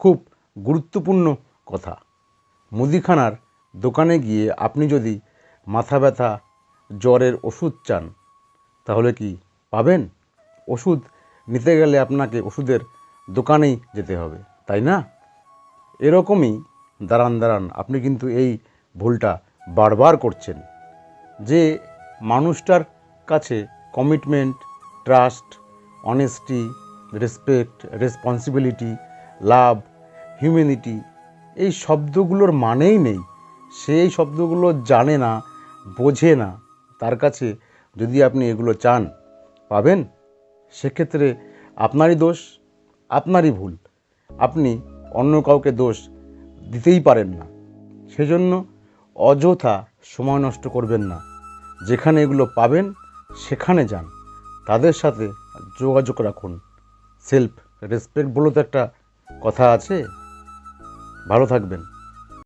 খুব গুরুত্বপূর্ণ কথা। মুদিখানার দোকানে গিয়ে আপনি যদি মাথা ব্যথা জ্বরের ওষুধ চান তাহলে কি পাবেন? ওষুধ নিতে গেলে আপনাকে ওষুধের দোকানেই যেতে হবে, তাই না? এরকমই দাঁড়ান আপনি কিন্তু এই ভুলটা বারবার করছেন। যে মানুষটার কাছে commitment, trust, honesty, respect, responsibility, love, humanity এই শব্দগুলোর মানেই নেই, সেই শব্দগুলো জানে না, বোঝে না, তার কাছে যদি আপনি এগুলো চান পাবেন? সেক্ষেত্রে আপনারই দোষ, আপনারই ভুল। আপনি অন্য কাউকে দোষ দিতেই পারেন না। সেজন্য অযথা সময় নষ্ট করবেন না। যেখানে এগুলো পাবেন সেখানে যান, তাদের সাথে যোগাযোগ রাখুন। সেলফ রেসপেক্ট বলে তো একটা কথা আছে। ভালো থাকবেন।